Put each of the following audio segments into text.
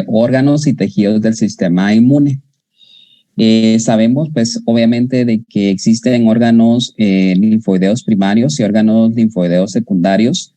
órganos y tejidos del sistema inmune. Sabemos, pues, obviamente, de que existen órganos linfoideos primarios y órganos linfoideos secundarios.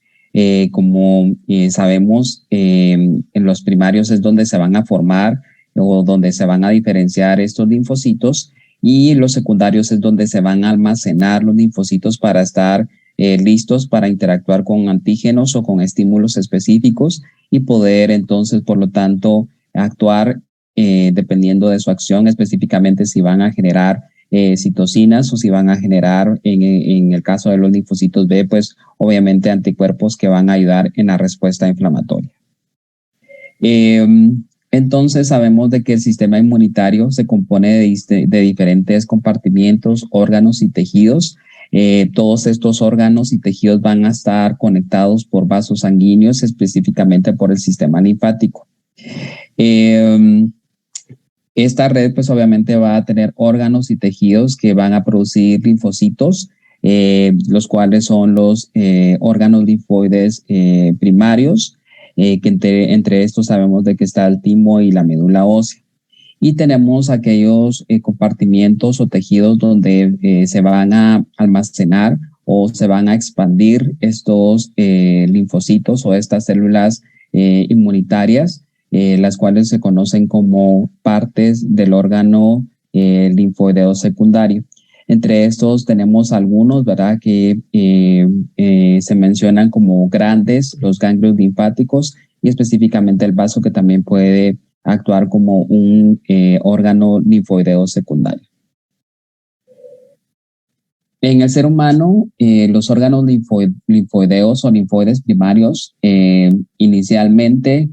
Como sabemos, en los primarios es donde se van a formar o donde se van a diferenciar estos linfocitos, y los secundarios es donde se van a almacenar los linfocitos para estar listos para interactuar con antígenos o con estímulos específicos y poder entonces, por lo tanto, actuar dependiendo de su acción, específicamente si van a generar citocinas o si van a generar, en el caso de los linfocitos B, pues obviamente anticuerpos que van a ayudar en la respuesta inflamatoria. Entonces sabemos de que el sistema inmunitario se compone de diferentes compartimientos, órganos y tejidos. Todos estos órganos y tejidos van a estar conectados por vasos sanguíneos, específicamente por el sistema linfático. Esta red, pues obviamente va a tener órganos y tejidos que van a producir linfocitos, los cuales son los órganos linfoides primarios, que entre estos sabemos de que está el timo y la médula ósea. Y tenemos aquellos compartimientos o tejidos donde se van a almacenar o se van a expandir estos linfocitos o estas células inmunitarias, las cuales se conocen como partes del órgano linfoideo secundario. Entre estos tenemos algunos, ¿verdad?, que se mencionan como grandes, los ganglios linfáticos, y específicamente el vaso, que también puede actuar como un órgano linfoideo secundario. En el ser humano, los órganos linfoideos o linfoides primarios, inicialmente,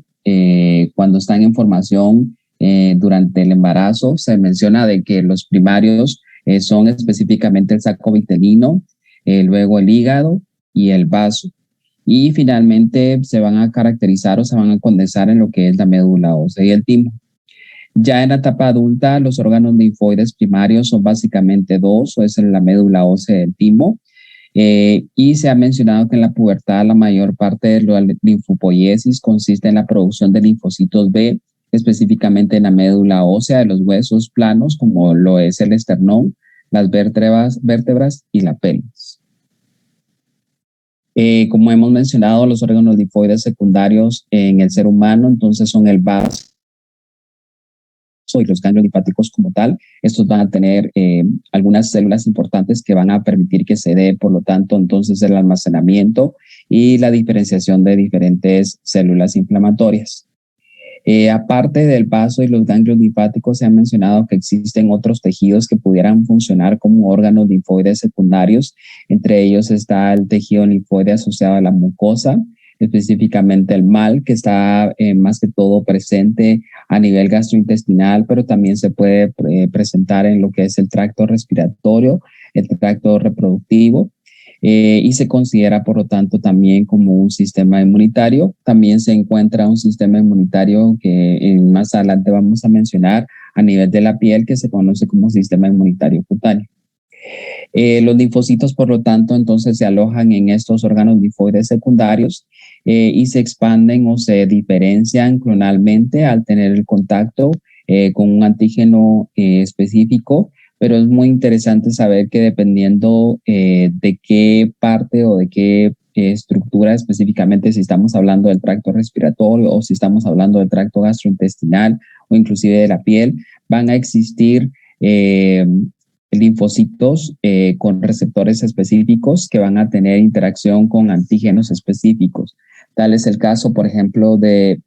cuando están en formación durante el embarazo, se menciona de que los primarios son específicamente el saco vitelino, luego el hígado y el vaso. Y finalmente se van a caracterizar o se van a condensar en lo que es la médula ósea y el timo. Ya en la etapa adulta, los órganos linfoides primarios son básicamente dos, o es la médula ósea y el timo. Y se ha mencionado que en la pubertad la mayor parte de la linfopoiesis consiste en la producción de linfocitos B, específicamente en la médula ósea de los huesos planos, como lo es el esternón, las vértebras y la pelvis. Como hemos mencionado, los órganos linfoides secundarios en el ser humano, entonces son el vaso y los ganglios linfáticos como tal. Estos van a tener algunas células importantes que van a permitir que se dé, por lo tanto, entonces el almacenamiento y la diferenciación de diferentes células inflamatorias. Aparte del vaso y los ganglios linfáticos, se ha mencionado que existen otros tejidos que pudieran funcionar como órganos linfoides secundarios. Entre ellos está el tejido linfoide asociado a la mucosa, específicamente el MAL, que está más que todo presente a nivel gastrointestinal, pero también se puede presentar en lo que es el tracto respiratorio, el tracto reproductivo. Y se considera, por lo tanto, también como un sistema inmunitario. También se encuentra un sistema inmunitario que más adelante vamos a mencionar a nivel de la piel, que se conoce como sistema inmunitario cutáneo. Los linfocitos, por lo tanto, entonces se alojan en estos órganos linfoides secundarios y se expanden o se diferencian clonalmente al tener el contacto con un antígeno específico. Pero es muy interesante saber que dependiendo de qué parte o de qué estructura específicamente, si estamos hablando del tracto respiratorio o si estamos hablando del tracto gastrointestinal o inclusive de la piel, van a existir linfocitos con receptores específicos que van a tener interacción con antígenos específicos. Tal es el caso, por ejemplo, del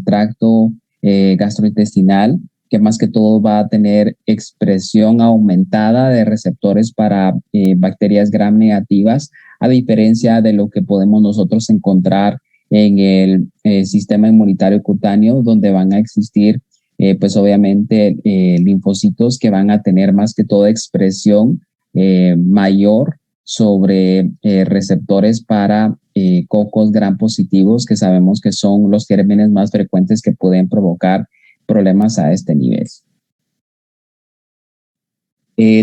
tracto gastrointestinal, que más que todo va a tener expresión aumentada de receptores para bacterias gram negativas, a diferencia de lo que podemos nosotros encontrar en el sistema inmunitario cutáneo, donde van a existir pues obviamente linfocitos que van a tener más que todo expresión mayor sobre receptores para cocos gram positivos, que sabemos que son los gérmenes más frecuentes que pueden provocar problemas a este nivel.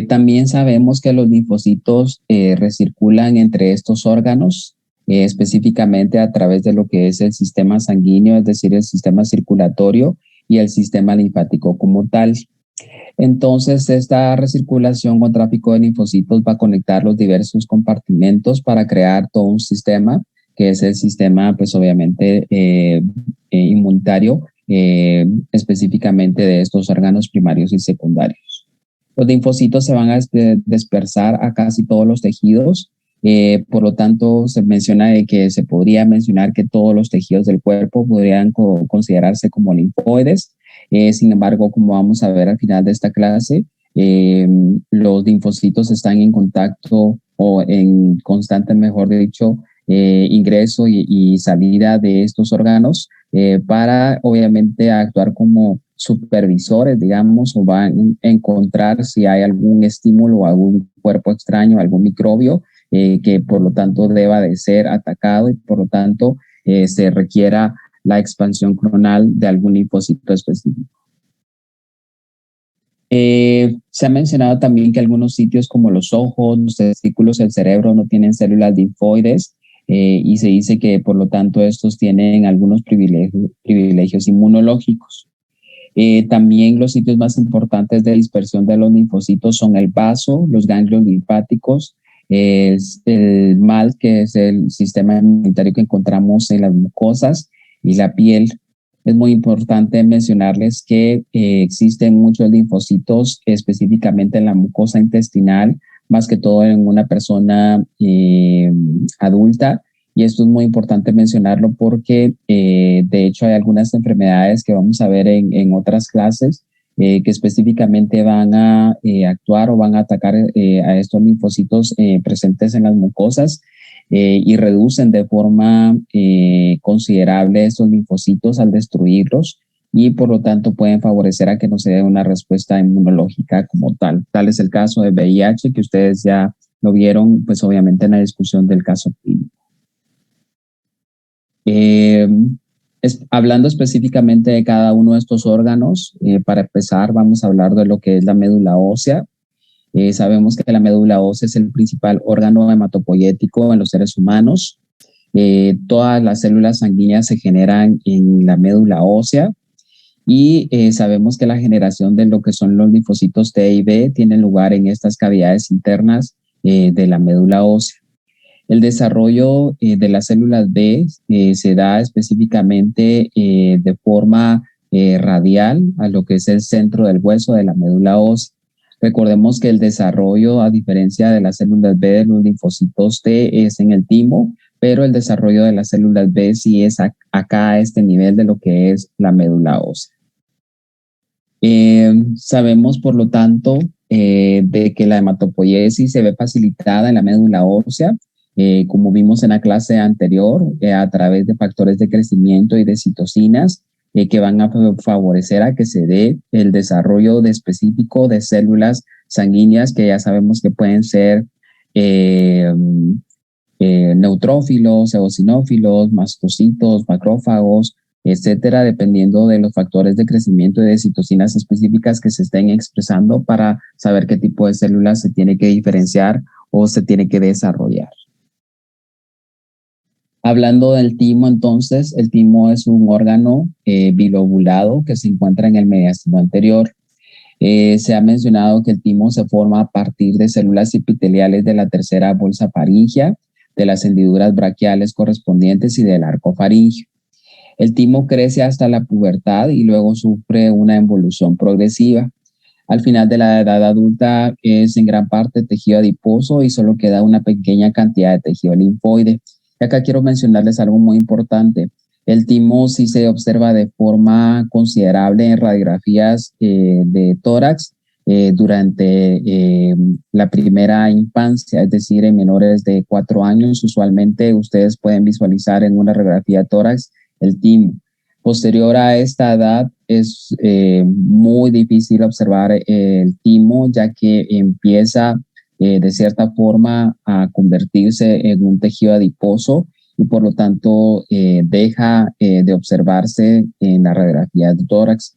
También sabemos que los linfocitos recirculan entre estos órganos específicamente a través de lo que es el sistema sanguíneo, es decir, el sistema circulatorio y el sistema linfático como tal. Entonces, esta recirculación con tráfico de linfocitos va a conectar los diversos compartimentos para crear todo un sistema, que es el sistema, pues obviamente, inmunitario, específicamente de estos órganos primarios y secundarios. Los linfocitos se van a dispersar a casi todos los tejidos. Por lo tanto, se menciona de que se podría mencionar que todos los tejidos del cuerpo podrían considerarse como linfoides. Sin embargo, como vamos a ver al final de esta clase, los linfocitos están en contacto o en constante, mejor dicho, ingreso y salida de estos órganos para obviamente actuar como supervisores, digamos, o van a encontrar si hay algún estímulo o algún cuerpo extraño, algún microbio que por lo tanto deba de ser atacado y por lo tanto se requiera la expansión clonal de algún linfocito específico. Se ha mencionado también que algunos sitios como los ojos, los testículos, el cerebro no tienen células linfoides y se dice que por lo tanto estos tienen algunos privilegios inmunológicos. También los sitios más importantes de dispersión de los linfocitos son el vaso, los ganglios linfáticos, el MALT, que es el sistema inmunitario que encontramos en las mucosas, y la piel. Es muy importante mencionarles que existen muchos linfocitos específicamente en la mucosa intestinal, más que todo en una persona adulta. Y esto es muy importante mencionarlo porque de hecho hay algunas enfermedades que vamos a ver en otras clases que específicamente van a actuar o van a atacar a estos linfocitos presentes en las mucosas y reducen de forma considerable estos linfocitos al destruirlos y por lo tanto pueden favorecer a que no se dé una respuesta inmunológica como tal. Tal es el caso de VIH que ustedes ya lo vieron pues obviamente en la discusión del caso clínico. Hablando específicamente de cada uno de estos órganos, para empezar vamos a hablar de lo que es la médula ósea. Sabemos que la médula ósea es el principal órgano hematopoyético en los seres humanos. Todas las células sanguíneas se generan en la médula ósea y sabemos que la generación de lo que son los linfocitos T y B tiene lugar en estas cavidades internas de la médula ósea. El desarrollo de las células B se da específicamente de forma radial a lo que es el centro del hueso de la médula ósea. Recordemos que el desarrollo, a diferencia de las células B de los linfocitos T, es en el timo, pero el desarrollo de las células B sí es acá a este nivel de lo que es la médula ósea. Sabemos, por lo tanto, de que la hematopoiesis se ve facilitada en la médula ósea, como vimos en la clase anterior, a través de factores de crecimiento y de citocinas que van a favorecer a que se dé el desarrollo específico de células sanguíneas que ya sabemos que pueden ser neutrófilos, eosinófilos, mastocitos, macrófagos, etcétera, dependiendo de los factores de crecimiento y de citocinas específicas que se estén expresando para saber qué tipo de células se tiene que diferenciar o se tiene que desarrollar. Hablando del timo, entonces, el timo es un órgano bilobulado que se encuentra en el mediastino anterior. Se ha mencionado que el timo se forma a partir de células epiteliales de la tercera bolsa faríngea, de las hendiduras braquiales correspondientes y del arco faríngeo. El timo crece hasta la pubertad y luego sufre una involución progresiva. Al final de la edad adulta es en gran parte tejido adiposo y solo queda una pequeña cantidad de tejido linfoide. Y acá quiero mencionarles algo muy importante. El timo sí se observa de forma considerable en radiografías de tórax durante la primera infancia, es decir, en menores de 4 años. Usualmente ustedes pueden visualizar en una radiografía de tórax el timo. Posterior a esta edad es muy difícil observar el timo, ya que empieza de cierta forma a convertirse en un tejido adiposo y por lo tanto deja de observarse en la radiografía de tórax,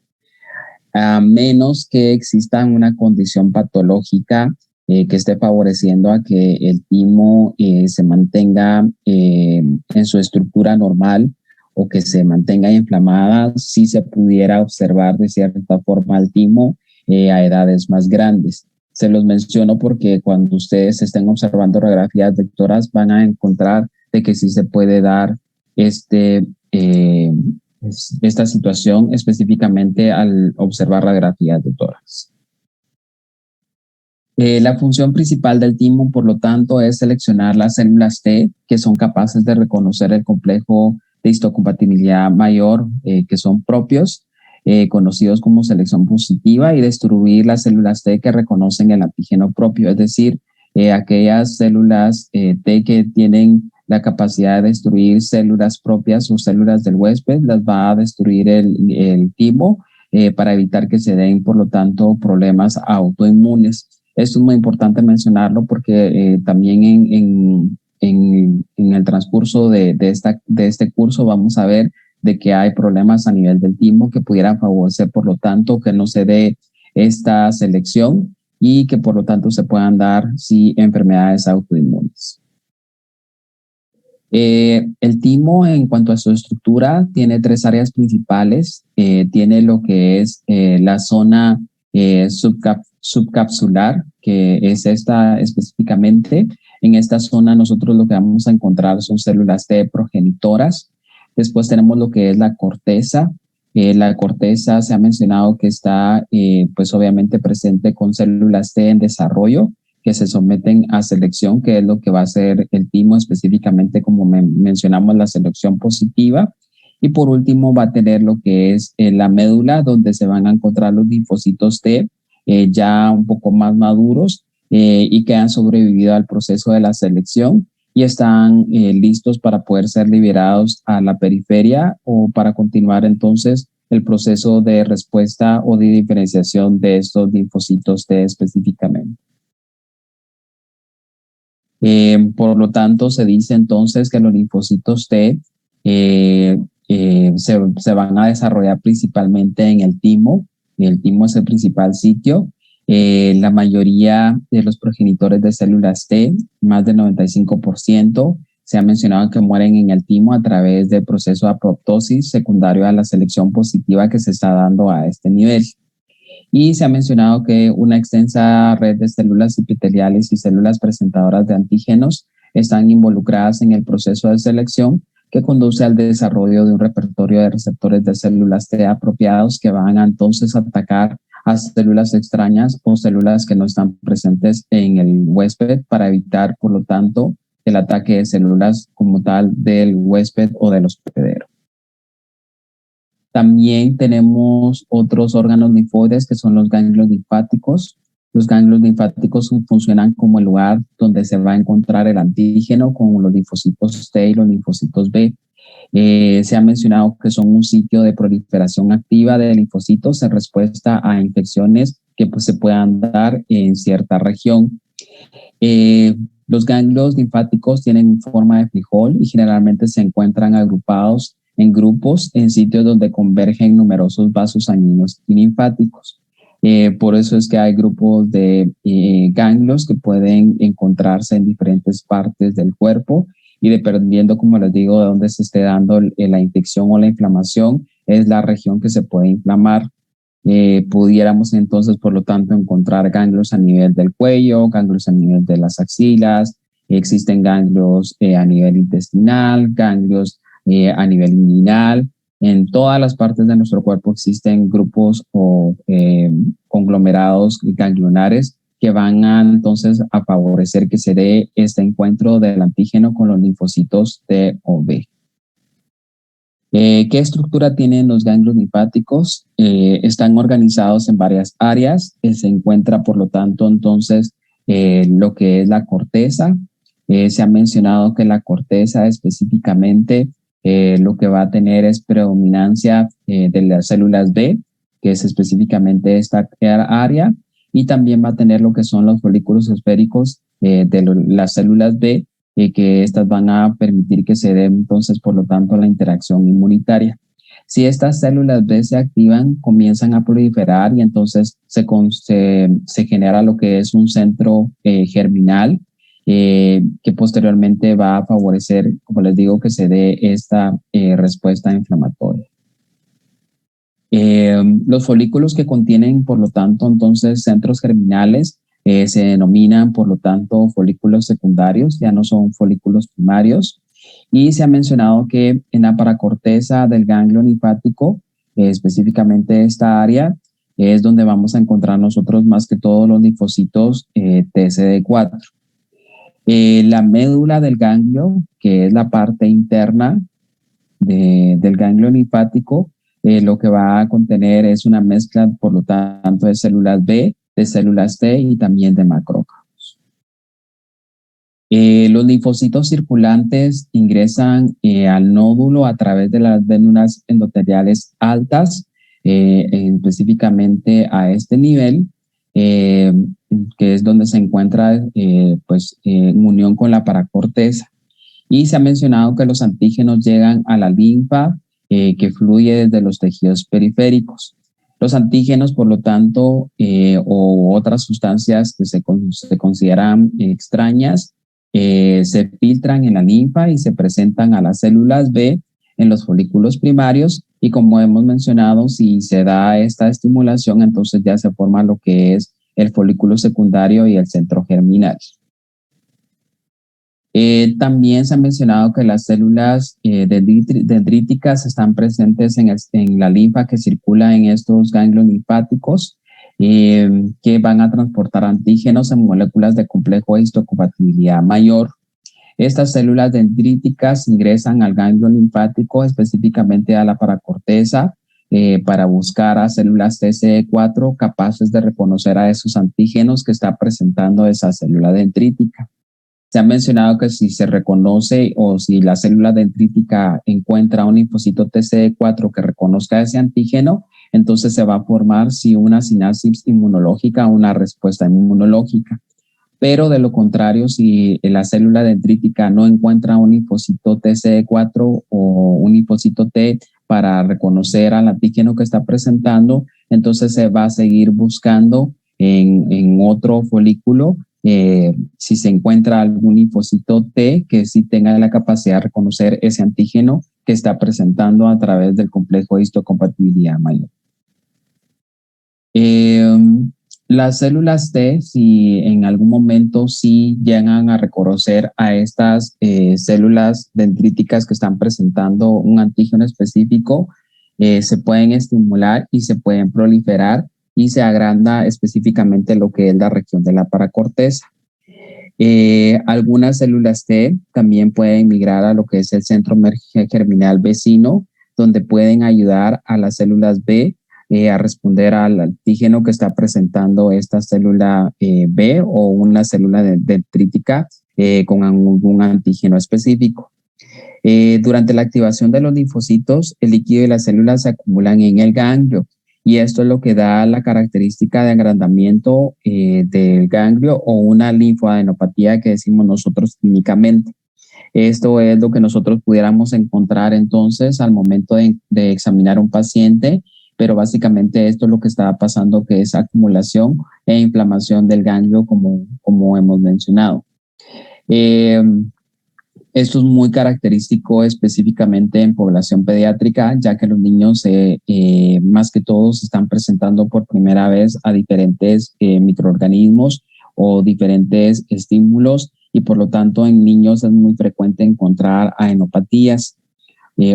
a menos que exista una condición patológica que esté favoreciendo a que el timo se mantenga en su estructura normal o que se mantenga inflamada, si se pudiera observar de cierta forma el timo a edades más grandes. Se los menciono porque cuando ustedes estén observando radiografías, doctoras, van a encontrar de que sí se puede dar esta situación específicamente al observar radiografías de tórax. La función principal del timo, por lo tanto, es seleccionar las células T que son capaces de reconocer el complejo de histocompatibilidad mayor que son propios, conocidos como selección positiva, y destruir las células T que reconocen el antígeno propio, es decir, aquellas células T que tienen la capacidad de destruir células propias o células del huésped, las va a destruir el timo para evitar que se den, por lo tanto, problemas autoinmunes. Esto es muy importante mencionarlo porque también en el transcurso de este curso vamos a ver de que hay problemas a nivel del timo que pudieran favorecer, por lo tanto, que no se dé esta selección y que, por lo tanto, se puedan dar enfermedades autoinmunes. El timo, en cuanto a su estructura, tiene tres áreas principales. Tiene lo que es la zona subcapsular, que es esta específicamente. En esta zona nosotros lo que vamos a encontrar son células T progenitoras. Después tenemos lo que es la corteza. La corteza se ha mencionado que está pues obviamente presente con células T en desarrollo que se someten a selección, que es lo que va a hacer el timo específicamente, como mencionamos, la selección positiva. Y por último va a tener lo que es la médula, donde se van a encontrar los linfocitos T ya un poco más maduros y que han sobrevivido al proceso de la selección y están listos para poder ser liberados a la periferia o para continuar entonces el proceso de respuesta o de diferenciación de estos linfocitos T específicamente. Por lo tanto, se dice entonces que los linfocitos T se van a desarrollar principalmente en el timo. El timo es el principal sitio. La mayoría de los progenitores de células T, más del 95%, se ha mencionado que mueren en el timo a través del proceso de apoptosis secundario a la selección positiva que se está dando a este nivel. Y se ha mencionado que una extensa red de células epiteliales y células presentadoras de antígenos están involucradas en el proceso de selección que conduce al desarrollo de un repertorio de receptores de células T apropiados que van a entonces atacar a células extrañas o células que no están presentes en el huésped para evitar, por lo tanto, el ataque de células como tal del huésped o del hospedero. También tenemos otros órganos linfoides que son los ganglios linfáticos. Los ganglios linfáticos funcionan como el lugar donde se va a encontrar el antígeno con los linfocitos T y los linfocitos B. Se ha mencionado que son un sitio de proliferación activa de linfocitos en respuesta a infecciones que pues, se puedan dar en cierta región. Los ganglios linfáticos tienen forma de frijol y generalmente se encuentran agrupados en grupos en sitios donde convergen numerosos vasos sanguíneos y linfáticos. Por eso es que hay grupos de ganglios que pueden encontrarse en diferentes partes del cuerpo y dependiendo, como les digo, de dónde se esté dando la infección o la inflamación, es la región que se puede inflamar. Pudiéramos entonces, por lo tanto, encontrar ganglios a nivel del cuello, ganglios a nivel de las axilas, existen ganglios a nivel intestinal, ganglios a nivel inguinal. En todas las partes de nuestro cuerpo existen grupos o conglomerados ganglionares que van a entonces a favorecer que se dé este encuentro del antígeno con los linfocitos T o B. ¿Qué estructura tienen los ganglios linfáticos? Están organizados en varias áreas. Se encuentra, por lo tanto, entonces, lo que es la corteza. Se ha mencionado que la corteza específicamente lo que va a tener es predominancia de las células B, que es específicamente esta área, y también va a tener lo que son los folículos esféricos de las células B, que estas van a permitir que se dé entonces, por lo tanto, la interacción inmunitaria. Si estas células B se activan, comienzan a proliferar y entonces se genera lo que es un centro germinal que posteriormente va a favorecer, como les digo, que se dé esta respuesta inflamatoria. Los folículos que contienen, por lo tanto, entonces centros germinales se denominan, por lo tanto, folículos secundarios, ya no son folículos primarios. Y se ha mencionado que en la paracorteza del ganglio linfático, específicamente esta área, es donde vamos a encontrar nosotros más que todos los linfocitos TCD4. La médula del ganglio, que es la parte interna del ganglio linfático, lo que va a contener es una mezcla, por lo tanto, de células B, de células T y también de macrófagos. Los linfocitos circulantes ingresan al nódulo a través de las vénulas endoteliales altas, específicamente a este nivel, que es donde se encuentra en unión con la paracorteza. Y se ha mencionado que los antígenos llegan a la linfa que fluye desde los tejidos periféricos. Los antígenos, por lo tanto, o otras sustancias que se consideran extrañas, se filtran en la linfa y se presentan a las células B en los folículos primarios y como hemos mencionado, si se da esta estimulación, entonces ya se forma lo que es el folículo secundario y el centro germinal. También se ha mencionado que las células dendríticas están presentes en la linfa que circula en estos ganglios linfáticos que van a transportar antígenos en moléculas de complejo de histocompatibilidad mayor. Estas células dendríticas ingresan al ganglio linfático, específicamente a la paracorteza, para buscar a células TCD4 capaces de reconocer a esos antígenos que está presentando esa célula dendrítica. Se ha mencionado que si se reconoce o si la célula dendrítica encuentra un linfocito TCD4 que reconozca ese antígeno, entonces se va a formar una sinapsis inmunológica o una respuesta inmunológica. Pero de lo contrario, si la célula dendrítica no encuentra un linfocito TCD4 o un linfocito T para reconocer al antígeno que está presentando, entonces se va a seguir buscando en otro folículo si se encuentra algún linfocito T que sí tenga la capacidad de reconocer ese antígeno que está presentando a través del complejo de histocompatibilidad mayor. Las células T, si en algún momento sí llegan a reconocer a estas células dendríticas que están presentando un antígeno específico, se pueden estimular y se pueden proliferar y se agranda específicamente lo que es la región de la paracorteza. Algunas células T también pueden migrar a lo que es el centro germinal vecino, donde pueden ayudar a las células B a responder al antígeno que está presentando esta célula B o una célula dendrítica con algún antígeno específico. Durante la activación de los linfocitos, el líquido y las células se acumulan en el ganglio y esto es lo que da la característica de agrandamiento del ganglio o una linfoadenopatía que decimos nosotros clínicamente. Esto es lo que nosotros pudiéramos encontrar entonces al momento de examinar a un paciente, pero básicamente esto es lo que está pasando, que es acumulación e inflamación del ganglio como hemos mencionado. Esto es muy característico específicamente en población pediátrica, ya que los niños más que todos están presentando por primera vez a diferentes microorganismos o diferentes estímulos y por lo tanto en niños es muy frecuente encontrar adenopatías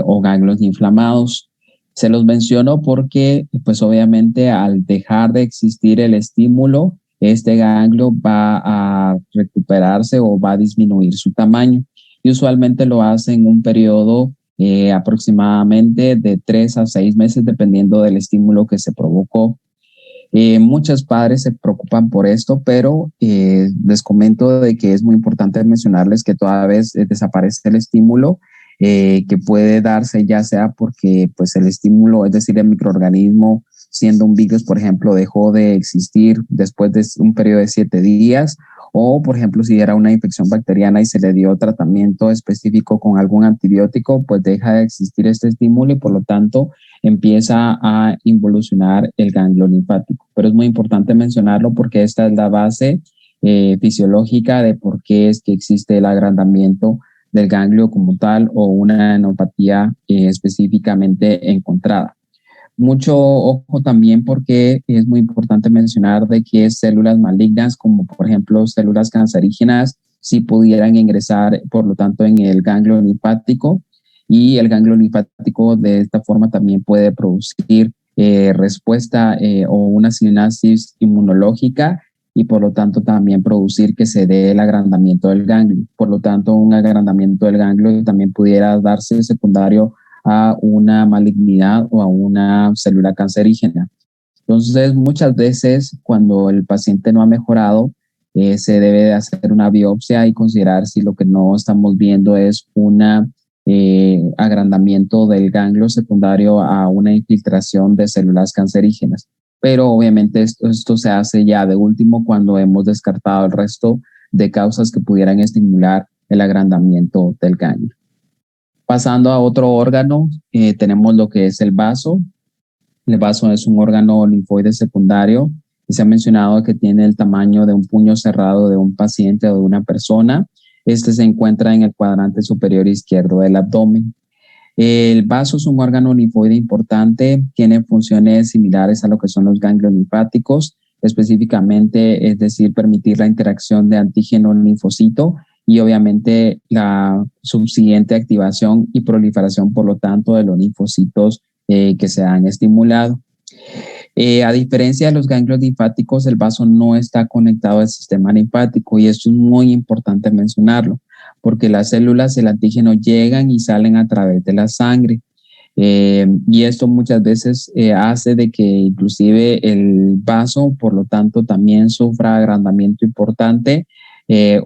o ganglios inflamados. Se los menciono porque pues obviamente al dejar de existir el estímulo, este ganglio va a recuperarse o va a disminuir su tamaño. Y usualmente lo hace en un periodo aproximadamente de 3 a 6 meses, dependiendo del estímulo que se provocó. Muchos padres se preocupan por esto, pero les comento de que es muy importante mencionarles que toda vez desaparece el estímulo, que puede darse ya sea porque pues, el estímulo, es decir, el microorganismo, siendo un virus, por ejemplo, dejó de existir después de un periodo de 7 días, o, por ejemplo, si era una infección bacteriana y se le dio tratamiento específico con algún antibiótico, pues deja de existir este estímulo y por lo tanto empieza a involucionar el ganglio linfático. Pero es muy importante mencionarlo porque esta es la base fisiológica de por qué es que existe el agrandamiento del ganglio como tal o una neuropatía específicamente encontrada. Mucho ojo también porque es muy importante mencionar de que células malignas, como por ejemplo células cancerígenas, sí pudieran ingresar, por lo tanto, en el ganglio linfático y el ganglio linfático de esta forma también puede producir respuesta o una sinapsis inmunológica y por lo tanto también producir que se dé el agrandamiento del ganglio. Por lo tanto, un agrandamiento del ganglio también pudiera darse secundario a una malignidad o a una célula cancerígena. Entonces, muchas veces cuando el paciente no ha mejorado, se debe de hacer una biopsia y considerar si lo que no estamos viendo es un agrandamiento del ganglio secundario a una infiltración de células cancerígenas. Pero obviamente esto se hace ya de último cuando hemos descartado el resto de causas que pudieran estimular el agrandamiento del ganglio. Pasando a otro órgano, tenemos lo que es el vaso. El vaso es un órgano linfoide secundario y se ha mencionado que tiene el tamaño de un puño cerrado de un paciente o de una persona. Este se encuentra en el cuadrante superior izquierdo del abdomen. El vaso es un órgano linfoide importante, tiene funciones similares a lo que son los ganglios linfáticos, específicamente, es decir, permitir la interacción de antígeno-linfocito y obviamente la subsiguiente activación y proliferación, por lo tanto, de los linfocitos que se han estimulado. A diferencia de los ganglios linfáticos, el vaso no está conectado al sistema linfático y esto es muy importante mencionarlo porque las células, el antígeno llegan y salen a través de la sangre. Y esto muchas veces hace de que inclusive el vaso, por lo tanto, también sufra agrandamiento importante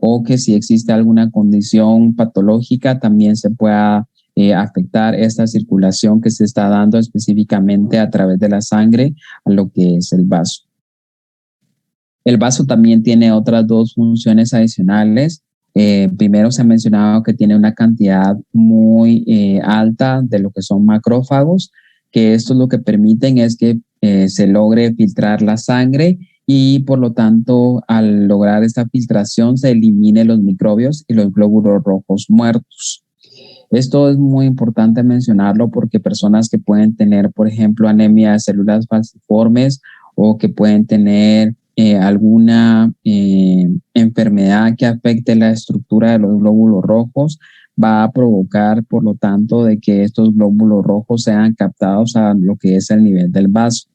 o que si existe alguna condición patológica también se pueda afectar esta circulación que se está dando específicamente a través de la sangre a lo que es el vaso. El vaso también tiene otras dos funciones adicionales. Primero se ha mencionado que tiene una cantidad muy alta de lo que son macrófagos, que esto lo que permiten es que se logre filtrar la sangre y por lo tanto al lograr esta filtración se eliminen los microbios y los glóbulos rojos muertos. Esto es muy importante mencionarlo porque personas que pueden tener, por ejemplo, anemia de células falciformes o que pueden tener alguna enfermedad que afecte la estructura de los glóbulos rojos va a provocar, por lo tanto, de que estos glóbulos rojos sean captados a lo que es el nivel del vaso.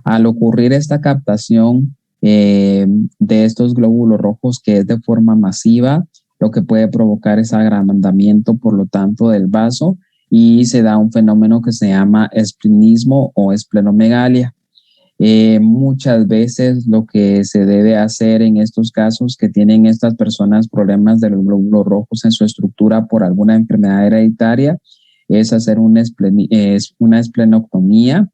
Al ocurrir esta captación de estos glóbulos rojos que es de forma masiva, lo que puede provocar es agrandamiento, por lo tanto, del vaso y se da un fenómeno que se llama esplinismo o esplenomegalia. Muchas veces lo que se debe hacer en estos casos que tienen estas personas problemas de los glóbulos rojos en su estructura por alguna enfermedad hereditaria es hacer una esplenectomía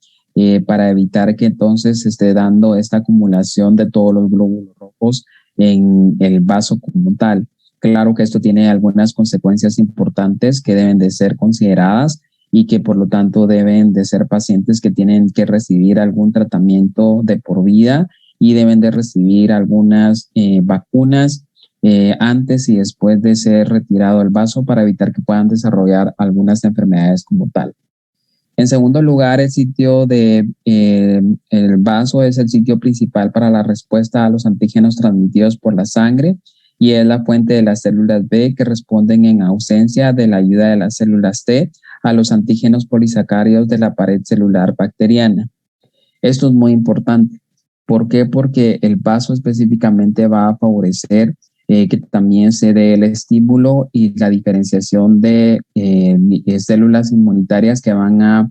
para evitar que entonces se esté dando esta acumulación de todos los glóbulos rojos en el vaso como tal. Claro que esto tiene algunas consecuencias importantes que deben de ser consideradas y que por lo tanto deben de ser pacientes que tienen que recibir algún tratamiento de por vida y deben de recibir algunas vacunas antes y después de ser retirado el vaso para evitar que puedan desarrollar algunas enfermedades como tal. En segundo lugar, el sitio el vaso es el sitio principal para la respuesta a los antígenos transmitidos por la sangre y es la fuente de las células B que responden en ausencia de la ayuda de las células T a los antígenos polisacáridos de la pared celular bacteriana. Esto es muy importante. ¿Por qué? Porque el vaso específicamente va a favorecer que también se dé el estímulo y la diferenciación de células inmunitarias que van a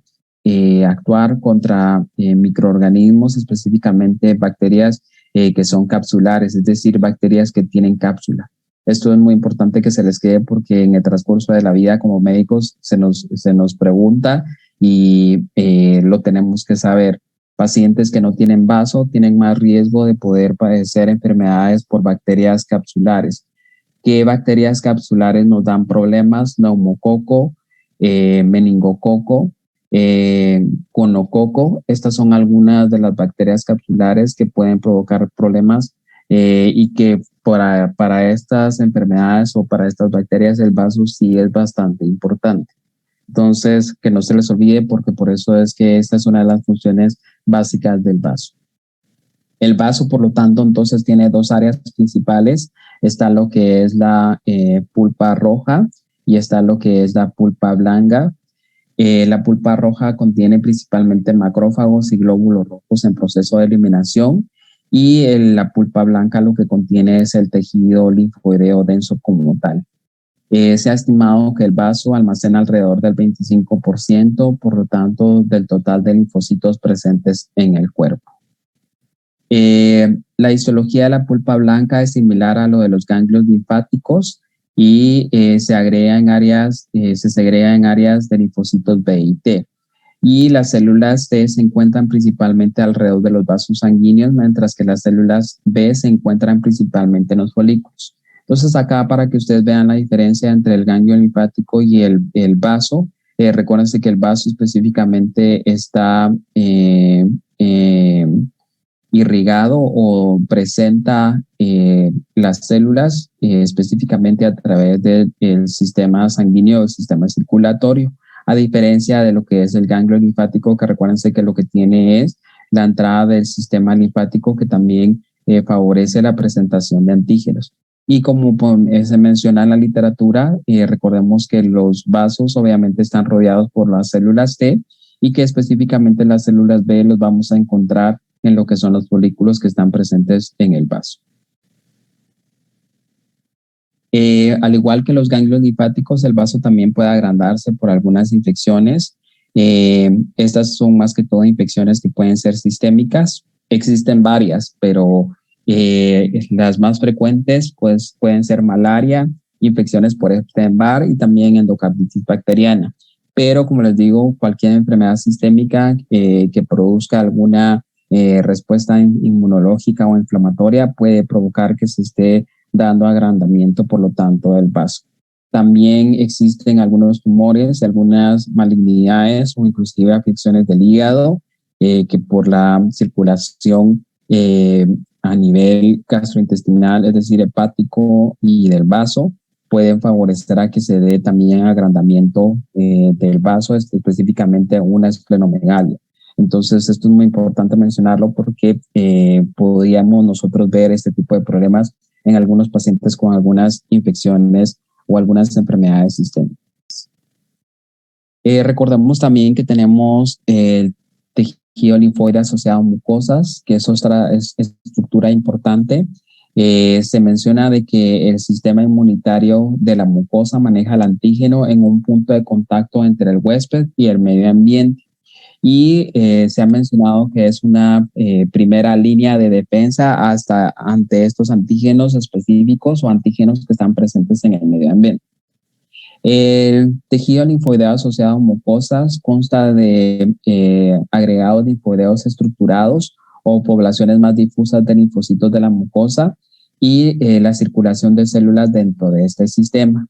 actuar contra microorganismos, específicamente bacterias que son capsulares, es decir, bacterias que tienen cápsula. Esto es muy importante que se les quede porque en el transcurso de la vida como médicos se nos pregunta y lo tenemos que saber. Pacientes que no tienen vaso tienen más riesgo de poder padecer enfermedades por bacterias capsulares. ¿Qué bacterias capsulares nos dan problemas? Neumococo, meningococo, conococo. Estas son algunas de las bacterias capsulares que pueden provocar problemas y que para estas enfermedades o para estas bacterias el vaso sí es bastante importante. Entonces, que no se les olvide porque por eso es que esta es una de las funciones básicas del vaso. El vaso, por lo tanto, entonces tiene dos áreas principales. Está lo que es la pulpa roja y está lo que es la pulpa blanca. La pulpa roja contiene principalmente macrófagos y glóbulos rojos en proceso de eliminación y la pulpa blanca lo que contiene es el tejido linfoideo denso como tal. Se ha estimado que el vaso almacena alrededor del 25%, por lo tanto, del total de linfocitos presentes en el cuerpo. La histología de la pulpa blanca es similar a lo de los ganglios linfáticos y se segrega en áreas de linfocitos B y T. Y las células T se encuentran principalmente alrededor de los vasos sanguíneos, mientras que las células B se encuentran principalmente en los folículos. Entonces acá para que ustedes vean la diferencia entre el ganglio linfático y el vaso, recuérdense que el vaso específicamente está irrigado o presenta las células específicamente a través del sistema sanguíneo o sistema circulatorio, a diferencia de lo que es el ganglio linfático, que recuérdense que lo que tiene es la entrada del sistema linfático que también favorece la presentación de antígenos. Y como se menciona en la literatura, recordemos que los vasos obviamente están rodeados por las células T y que específicamente las células B los vamos a encontrar en lo que son los folículos que están presentes en el vaso. Al igual que los ganglios linfáticos, el vaso también puede agrandarse por algunas infecciones. Estas son más que todo infecciones que pueden ser sistémicas. Existen varias, pero las más frecuentes pues, pueden ser malaria, infecciones por Epstein-Barr y también endocarditis bacteriana. Pero como les digo, cualquier enfermedad sistémica que produzca alguna respuesta inmunológica o inflamatoria puede provocar que se esté dando agrandamiento, por lo tanto, del vaso. También existen algunos tumores, algunas malignidades o inclusive afecciones del hígado que por la circulación a nivel gastrointestinal, es decir, hepático y del vaso, pueden favorecer a que se dé también agrandamiento del vaso, específicamente una esplenomegalia. Entonces, esto es muy importante mencionarlo porque podríamos nosotros ver este tipo de problemas en algunos pacientes con algunas infecciones o algunas enfermedades sistémicas. Recordemos también que tenemos el tejido linfoide asociado a mucosas, que es otra estructura importante. Se menciona de que el sistema inmunitario de la mucosa maneja el antígeno en un punto de contacto entre el huésped y el medio ambiente. Y se ha mencionado que es una primera línea de defensa hasta ante estos antígenos específicos o antígenos que están presentes en el medio ambiente. El tejido linfoideo asociado a mucosas consta de agregados linfoideos estructurados o poblaciones más difusas de linfocitos de la mucosa y la circulación de células dentro de este sistema.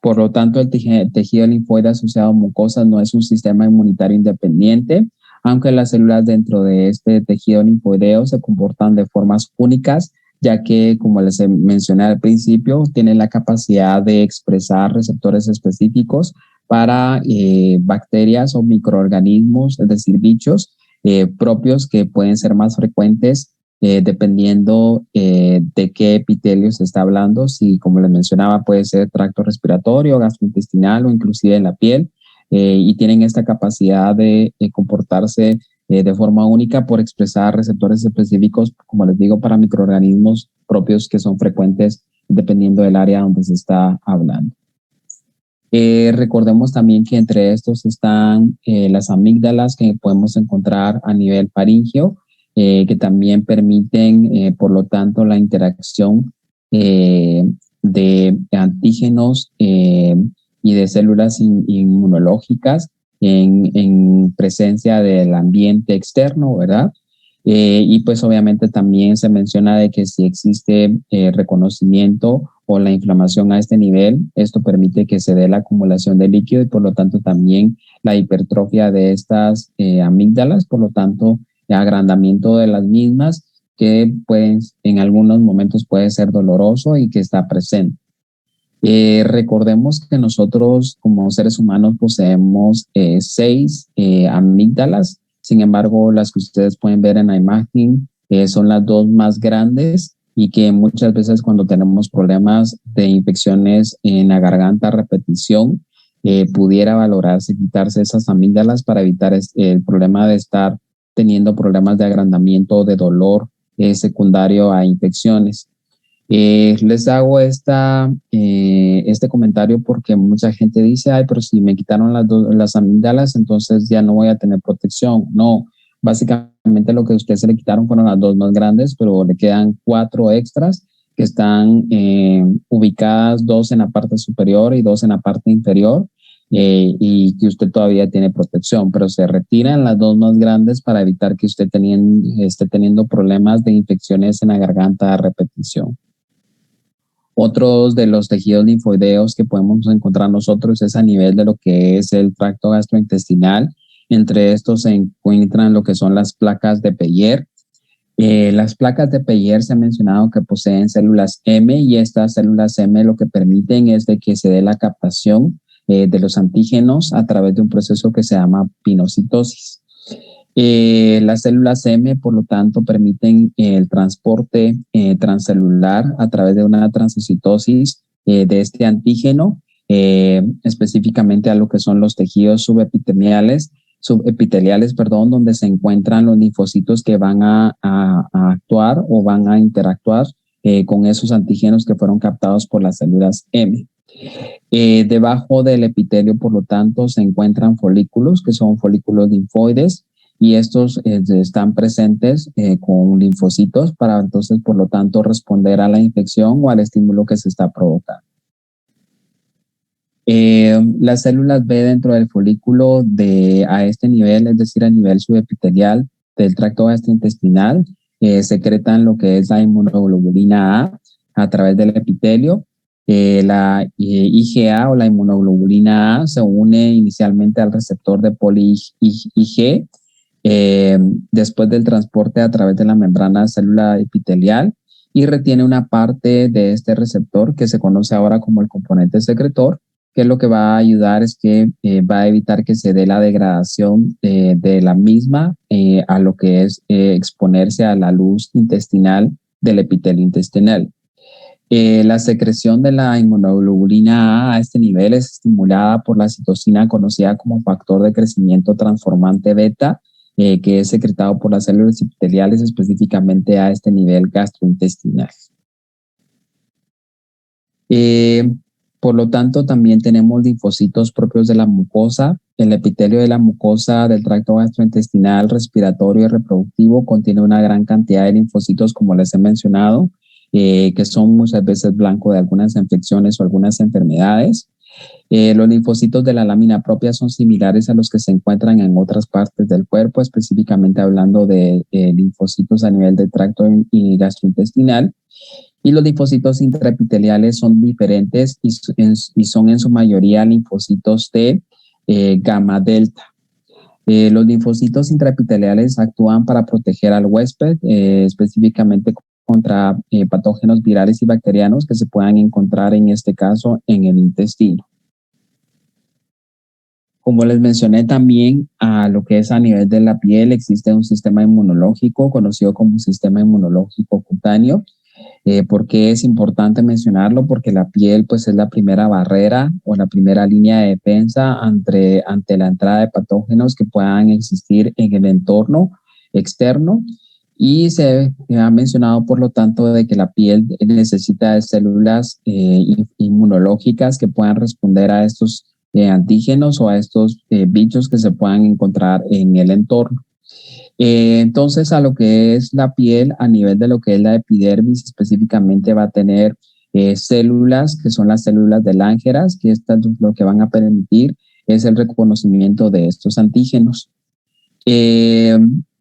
Por lo tanto, el tejido linfoide asociado a mucosas no es un sistema inmunitario independiente, aunque las células dentro de este tejido linfoideo se comportan de formas únicas, ya que, como les mencioné al principio, tienen la capacidad de expresar receptores específicos para bacterias o microorganismos, es decir, bichos propios que pueden ser más frecuentes dependiendo de qué epitelio se está hablando, si como les mencionaba puede ser tracto respiratorio, gastrointestinal o inclusive en la piel, y tienen esta capacidad de comportarse de forma única por expresar receptores específicos, como les digo, para microorganismos propios que son frecuentes dependiendo del área donde se está hablando. Recordemos también que entre estos están las amígdalas que podemos encontrar a nivel faríngeo, que también permiten, por lo tanto, la interacción de antígenos y de células inmunológicas en presencia del ambiente externo, ¿verdad? Y pues obviamente también se menciona de que si existe reconocimiento o la inflamación a este nivel, esto permite que se dé la acumulación de líquido y por lo tanto también la hipertrofia de estas amígdalas, por lo tanto agrandamiento de las mismas que pueden en algunos momentos puede ser doloroso y que está presente. Recordemos que nosotros como seres humanos poseemos 6 amígdalas. Sin embargo, las que ustedes pueden ver en la imagen son las 2 más grandes y que muchas veces cuando tenemos problemas de infecciones en la garganta a repetición, pudiera valorarse quitarse esas amígdalas para evitar el problema de estar teniendo problemas de agrandamiento o de dolor secundario a infecciones. Les hago este comentario porque mucha gente dice, ay, pero si me quitaron las amígdalas, entonces ya no voy a tener protección. No, básicamente lo que a usted se le quitaron fueron las 2 más grandes, pero le quedan 4 extras que están ubicadas, 2 en la parte superior y 2 en la parte inferior, y que usted todavía tiene protección, pero se retiran las 2 más grandes para evitar que usted esté teniendo problemas de infecciones en la garganta a repetición. Otros de los tejidos linfoideos que podemos encontrar nosotros es a nivel de lo que es el tracto gastrointestinal. Entre estos se encuentran lo que son las placas de Peyer. Las placas de Peyer se ha mencionado que poseen células M y estas células M lo que permiten es de que se dé la captación de los antígenos a través de un proceso que se llama pinocitosis. Las células M, por lo tanto, permiten el transporte transcelular a través de una transcitosis de este antígeno, específicamente a lo que son los tejidos subepiteliales, donde se encuentran los linfocitos que van a actuar o van a interactuar con esos antígenos que fueron captados por las células M. Debajo del epitelio, por lo tanto, se encuentran folículos, que son folículos linfoides, y estos están presentes con linfocitos para entonces, por lo tanto, responder a la infección o al estímulo que se está provocando. Las células B dentro del folículo a este nivel, es decir, a nivel subepitelial del tracto gastrointestinal, secretan lo que es la inmunoglobulina A través del epitelio. La IgA o la inmunoglobulina A se une inicialmente al receptor de poli-Ig, después del transporte a través de la membrana célula epitelial y retiene una parte de este receptor que se conoce ahora como el componente secretor, que lo que va a ayudar es que va a evitar que se dé la degradación de la misma a lo que es exponerse a la luz intestinal del epitelio intestinal. La secreción de la inmunoglobulina A este nivel es estimulada por la citocina conocida como factor de crecimiento transformante beta, que es secretado por las células epiteliales específicamente a este nivel gastrointestinal. Por lo tanto, también tenemos linfocitos propios de la mucosa. El epitelio de la mucosa del tracto gastrointestinal, respiratorio y reproductivo contiene una gran cantidad de linfocitos, como les he mencionado, que son muchas veces blanco de algunas infecciones o algunas enfermedades. Los linfocitos de la lámina propia son similares a los que se encuentran en otras partes del cuerpo, específicamente hablando de linfocitos a nivel del tracto gastrointestinal. Y los linfocitos intraepiteliales son diferentes y son en su mayoría linfocitos de gamma delta. Los linfocitos intraepiteliales actúan para proteger al huésped, específicamente contra patógenos virales y bacterianos que se puedan encontrar en este caso en el intestino. Como les mencioné también, a lo que es a nivel de la piel existe un sistema inmunológico conocido como sistema inmunológico cutáneo. ¿Por qué es importante mencionarlo? Porque la piel pues es la primera barrera o la primera línea de defensa ante la entrada de patógenos que puedan existir en el entorno externo. Y se ha mencionado, por lo tanto, de que la piel necesita de células inmunológicas que puedan responder a estos antígenos o a estos bichos que se puedan encontrar en el entorno. Entonces, a lo que es la piel, a nivel de lo que es la epidermis, específicamente va a tener células que son las células de Langerhans, que estas lo que van a permitir es el reconocimiento de estos antígenos.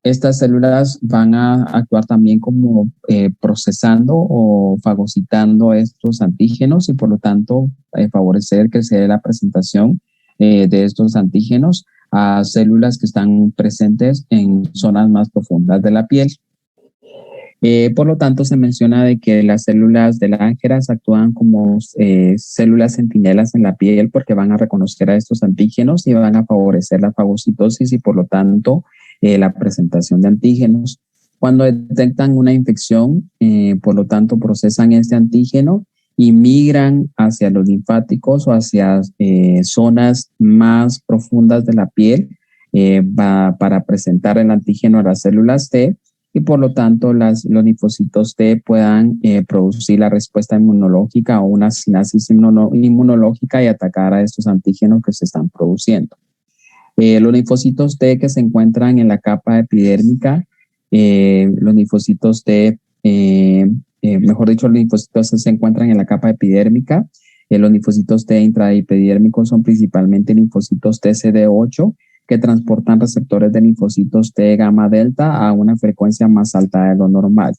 Estas células van a actuar también como procesando o fagocitando estos antígenos y por lo tanto favorecer que se dé la presentación de estos antígenos a células que están presentes en zonas más profundas de la piel. Por lo tanto, se menciona de que las células de Langerhans actúan como células centinelas en la piel porque van a reconocer a estos antígenos y van a favorecer la fagocitosis y por lo tanto la presentación de antígenos. Cuando detectan una infección, por lo tanto, procesan este antígeno y migran hacia los linfáticos o hacia zonas más profundas de la piel para presentar el antígeno a las células T y por lo tanto los linfocitos T puedan producir la respuesta inmunológica o una sinapsis inmunológica y atacar a estos antígenos que se están produciendo. Los linfocitos T que se encuentran en la capa epidérmica, los linfocitos T, mejor dicho, los linfocitos se encuentran en la capa epidérmica. Los linfocitos T intraepidérmicos son principalmente linfocitos TCD8 que transportan receptores de linfocitos T gamma delta a una frecuencia más alta de lo normal.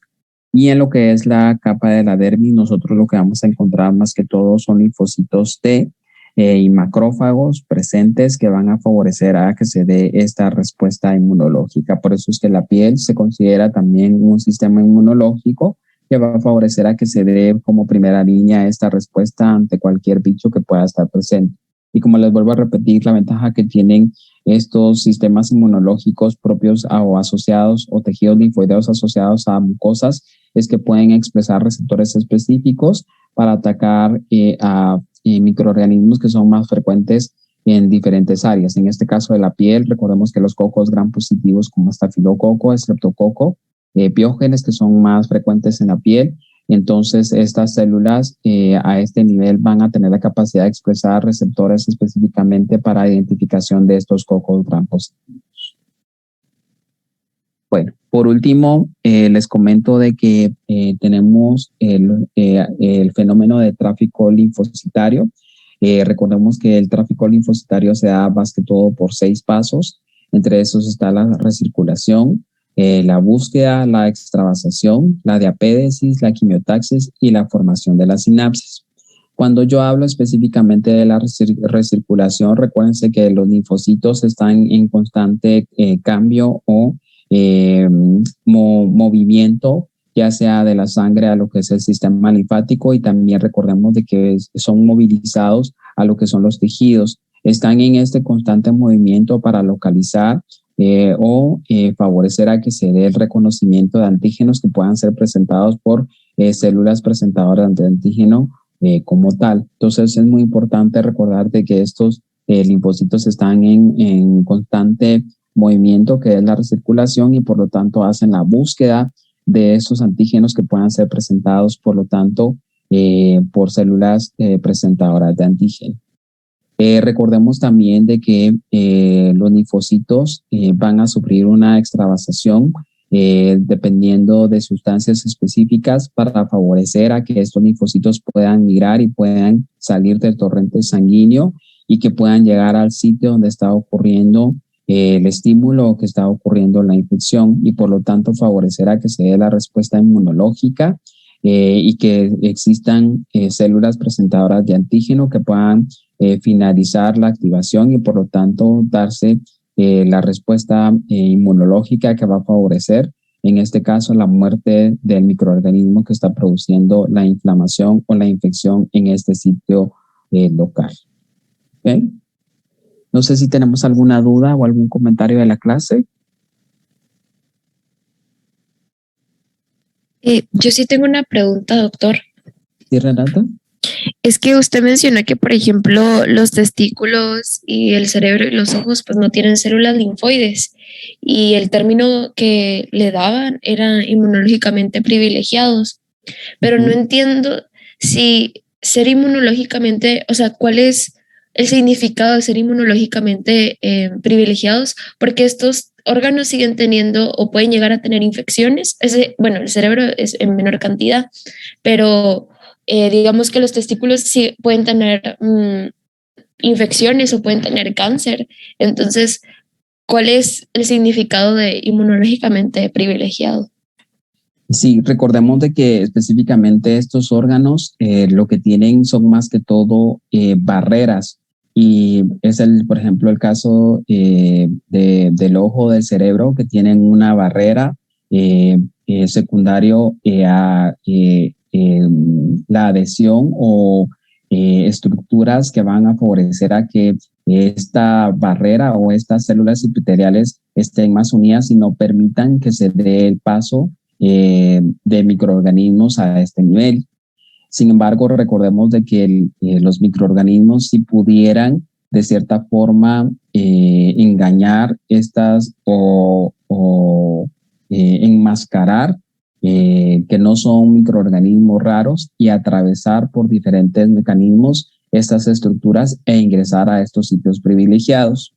Y en lo que es la capa de la dermis, nosotros lo que vamos a encontrar más que todo son linfocitos T y macrófagos presentes que van a favorecer a que se dé esta respuesta inmunológica. Por eso es que la piel se considera también un sistema inmunológico que va a favorecer a que se dé como primera línea esta respuesta ante cualquier bicho que pueda estar presente. Y como les vuelvo a repetir, la ventaja que tienen estos sistemas inmunológicos propios o asociados o tejidos linfoideos asociados a mucosas es que pueden expresar receptores específicos para atacar a microorganismos que son más frecuentes en diferentes áreas. En este caso de la piel, recordemos que los cocos gram positivos como estafilococo, estreptococo, piógenes que son más frecuentes en la piel. Entonces, estas células a este nivel van a tener la capacidad de expresar receptores específicamente para identificación de estos cocos gram positivos. Bueno, por último, les comento de que tenemos el fenómeno de tráfico linfocitario. Recordemos que el tráfico linfocitario se da más que todo por 6 pasos. Entre esos está la recirculación, la búsqueda, la extravasación, la diapédesis, la quimiotaxis y la formación de la sinapsis. Cuando yo hablo específicamente de la recirculación, recuérdense que los linfocitos están en constante cambio o movimiento, ya sea de la sangre a lo que es el sistema linfático y también recordemos de que son movilizados a lo que son los tejidos. Están en este constante movimiento para localizar favorecer a que se dé el reconocimiento de antígenos que puedan ser presentados por células presentadoras de antígeno como tal. Entonces es muy importante recordar de que estos linfocitos están en constante movimiento, que es la recirculación, y por lo tanto hacen la búsqueda de esos antígenos que puedan ser presentados, por lo tanto, por células presentadoras de antígeno. Recordemos también de que los linfocitos van a sufrir una extravasación dependiendo de sustancias específicas para favorecer a que estos linfocitos puedan migrar y puedan salir del torrente sanguíneo y que puedan llegar al sitio donde está ocurriendo el estímulo o que está ocurriendo la infección y por lo tanto favorecer a que se dé la respuesta inmunológica y que existan células presentadoras de antígeno que puedan finalizar la activación y por lo tanto darse la respuesta inmunológica que va a favorecer, en este caso, la muerte del microorganismo que está produciendo la inflamación o la infección en este sitio local. ¿Okay? No sé si tenemos alguna duda o algún comentario de la clase. Yo sí tengo una pregunta, doctor. ¿Sí, Renata? Es que usted menciona que, por ejemplo, los testículos y el cerebro y los ojos pues no tienen células linfoides y el término que le daban era inmunológicamente privilegiados, pero no entiendo si ser inmunológicamente, o sea, cuál es el significado de ser inmunológicamente privilegiados, porque estos órganos siguen teniendo o pueden llegar a tener infecciones. Bueno, el cerebro es en menor cantidad, pero digamos que los testículos sí pueden tener infecciones o pueden tener cáncer. Entonces, ¿cuál es el significado de inmunológicamente privilegiado? Sí, recordemos de que específicamente estos órganos lo que tienen son más que todo barreras y es por ejemplo, el caso del ojo del cerebro que tienen una barrera secundario a la adhesión o estructuras que van a favorecer a que esta barrera o estas células epiteliales estén más unidas y no permitan que se dé el paso de microorganismos a este nivel. Sin embargo, recordemos de que los microorganismos si pudieran de cierta forma engañar estas o enmascarar que no son microorganismos raros y atravesar por diferentes mecanismos estas estructuras e ingresar a estos sitios privilegiados.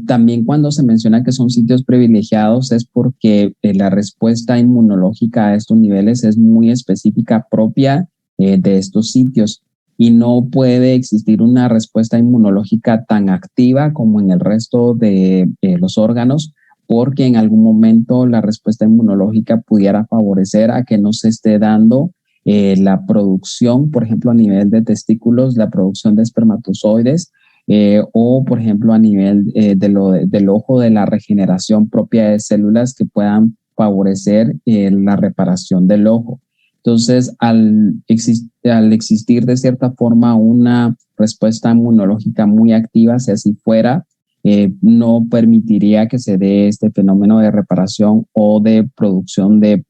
También cuando se menciona que son sitios privilegiados es porque la respuesta inmunológica a estos niveles es muy específica propia de estos sitios y no puede existir una respuesta inmunológica tan activa como en el resto de los órganos porque en algún momento la respuesta inmunológica pudiera favorecer a que no se esté dando la producción, por ejemplo, a nivel de testículos, la producción de espermatozoides, o por ejemplo a nivel del ojo de la regeneración propia de células que puedan favorecer la reparación del ojo. Entonces, al existir de cierta forma una respuesta inmunológica muy activa, si así fuera, no permitiría que se dé este fenómeno de reparación o de producción de,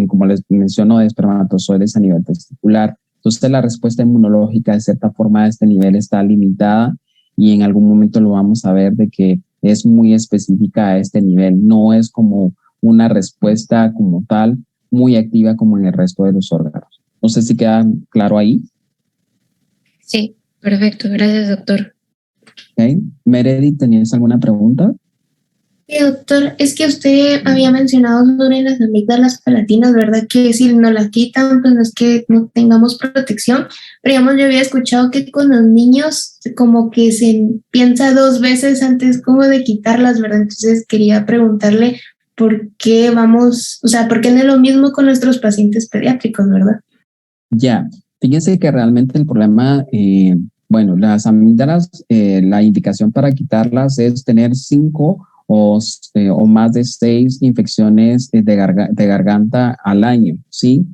como les menciono, de espermatozoides a nivel testicular. Entonces la respuesta inmunológica de cierta forma a este nivel está limitada y en algún momento lo vamos a ver de que es muy específica a este nivel, no es como una respuesta como tal muy activa como en el resto de los órganos. No sé si queda claro ahí. Sí, perfecto, gracias doctor. Okay. Meredith, ¿tenías alguna pregunta? Sí, doctor, es que usted había mencionado sobre las amígdalas palatinas, ¿verdad? Que si no las quitan, pues no es que no tengamos protección, pero digamos, yo había escuchado que con los niños como que se piensa dos veces antes como de quitarlas, ¿verdad? Entonces quería preguntarle por qué vamos, o sea, por qué no es lo mismo con nuestros pacientes pediátricos, ¿verdad? Ya, fíjense que realmente el problema, bueno, las amígdalas, la indicación para quitarlas es tener 5 o más de 6 infecciones de garganta al año, ¿sí?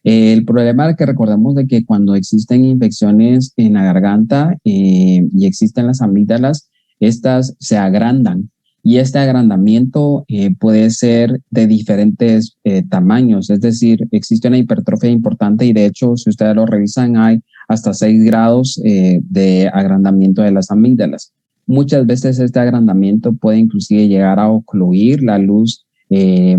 El problema es que recordemos de que cuando existen infecciones en la garganta y existen las amígdalas, estas se agrandan y este agrandamiento puede ser de diferentes tamaños, es decir, existe una hipertrofia importante y de hecho, si ustedes lo revisan, hay hasta 6 grados de agrandamiento de las amígdalas. Muchas veces este agrandamiento puede inclusive llegar a ocluir la luz de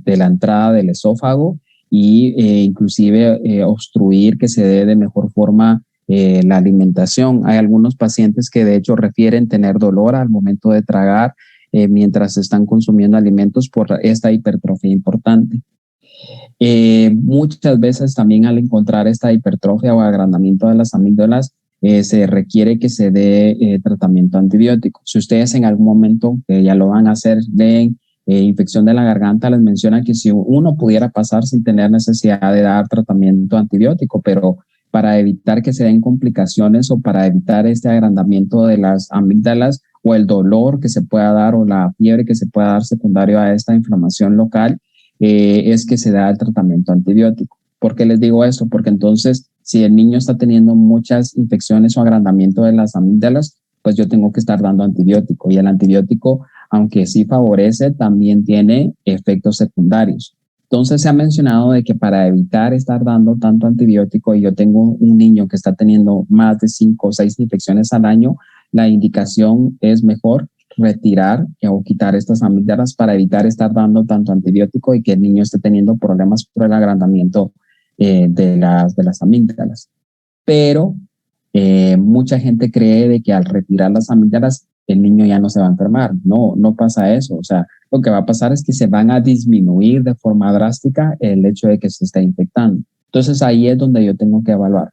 la entrada del esófago y inclusive obstruir que se dé de mejor forma la alimentación. Hay algunos pacientes que de hecho refieren tener dolor al momento de tragar mientras están consumiendo alimentos por esta hipertrofia importante. Muchas veces también al encontrar esta hipertrofia o agrandamiento de las amígdalas, se requiere que se dé tratamiento antibiótico. Si ustedes en algún momento ya lo van a hacer, leen infección de la garganta, les menciona que si uno pudiera pasar sin tener necesidad de dar tratamiento antibiótico, pero para evitar que se den complicaciones o para evitar este agrandamiento de las amígdalas o el dolor que se pueda dar o la fiebre que se pueda dar secundario a esta inflamación local, es que se da el tratamiento antibiótico. ¿Por qué les digo esto? Porque entonces, si el niño está teniendo muchas infecciones o agrandamiento de las amígdalas, pues yo tengo que estar dando antibiótico y el antibiótico, aunque sí favorece, también tiene efectos secundarios. Entonces se ha mencionado de que para evitar estar dando tanto antibiótico y yo tengo un niño que está teniendo más de 5 o 6 infecciones al año, la indicación es mejor retirar o quitar estas amígdalas para evitar estar dando tanto antibiótico y que el niño esté teniendo problemas por el agrandamiento de las amígdalas. Pero mucha gente cree de que al retirar las amígdalas el niño ya no se va a enfermar. No, no pasa eso. O sea, lo que va a pasar es que se van a disminuir de forma drástica el hecho de que se está infectando. Entonces ahí es donde yo tengo que evaluar.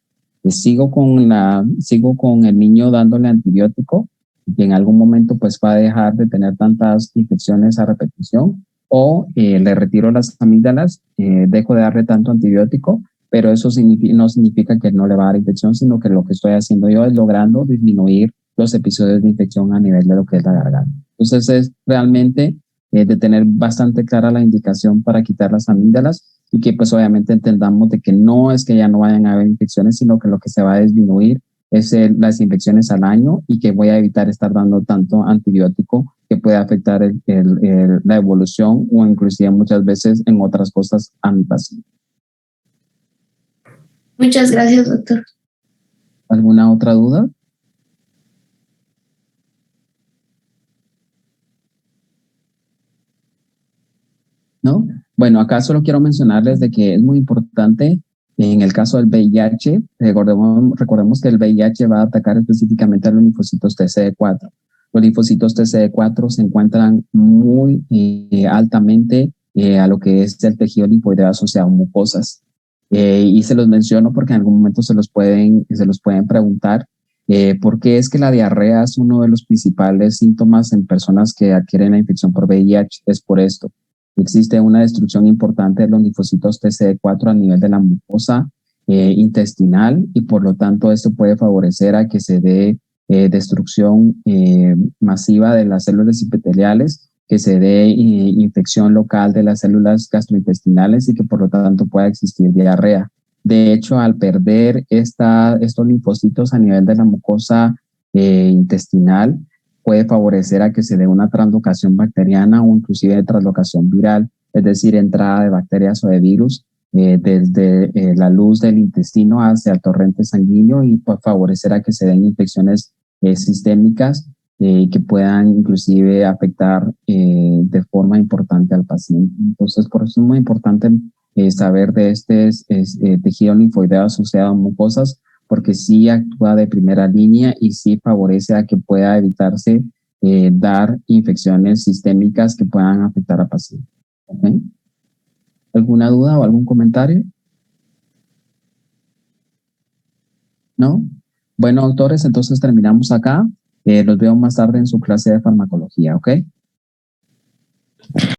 sigo con el niño dándole antibiótico y en algún momento pues va a dejar de tener tantas infecciones a repetición, o le retiro las amígdalas, dejo de darle tanto antibiótico, pero eso no significa que no le va a dar infección, sino que lo que estoy haciendo yo es logrando disminuir los episodios de infección a nivel de lo que es la garganta. Entonces es realmente de tener bastante clara la indicación para quitar las amígdalas, y que pues obviamente entendamos de que no es que ya no vayan a haber infecciones, sino que lo que se va a disminuir es las infecciones al año, y que voy a evitar estar dando tanto antibiótico que puede afectar la evolución o inclusive muchas veces en otras cosas a mi paciente. Muchas gracias, doctor. ¿Alguna otra duda? ¿No? Bueno, acá solo quiero mencionarles de que es muy importante en el caso del VIH. Recordemos que el VIH va a atacar específicamente a los linfocitos TCD4. Los linfocitos TCD4 se encuentran muy altamente a lo que es el tejido linfoideo asociado a mucosas. Y se los menciono porque en algún momento se los pueden preguntar. ¿Por qué es que la diarrea es uno de los principales síntomas en personas que adquieren la infección por VIH? Es por esto. Existe una destrucción importante de los linfocitos TCD4 a nivel de la mucosa intestinal, y por lo tanto esto puede favorecer a que se dé destrucción masiva de las células epiteliales, que se dé infección local de las células gastrointestinales y que por lo tanto pueda existir diarrea. De hecho, al perder estos linfocitos a nivel de la mucosa intestinal, puede favorecer a que se dé una translocación bacteriana o inclusive translocación viral, es decir, entrada de bacterias o de virus desde la luz del intestino hacia el torrente sanguíneo, y puede favorecer a que se den infecciones sistémicas que puedan inclusive afectar de forma importante al paciente. Entonces, por eso es muy importante saber de este tejido linfoideo asociado a mucosas, porque sí actúa de primera línea y sí favorece a que pueda evitarse dar infecciones sistémicas que puedan afectar al paciente. ¿Okay? ¿Alguna duda o algún comentario? ¿No? Bueno, doctores, entonces terminamos acá. Los veo más tarde en su clase de farmacología, ¿ok?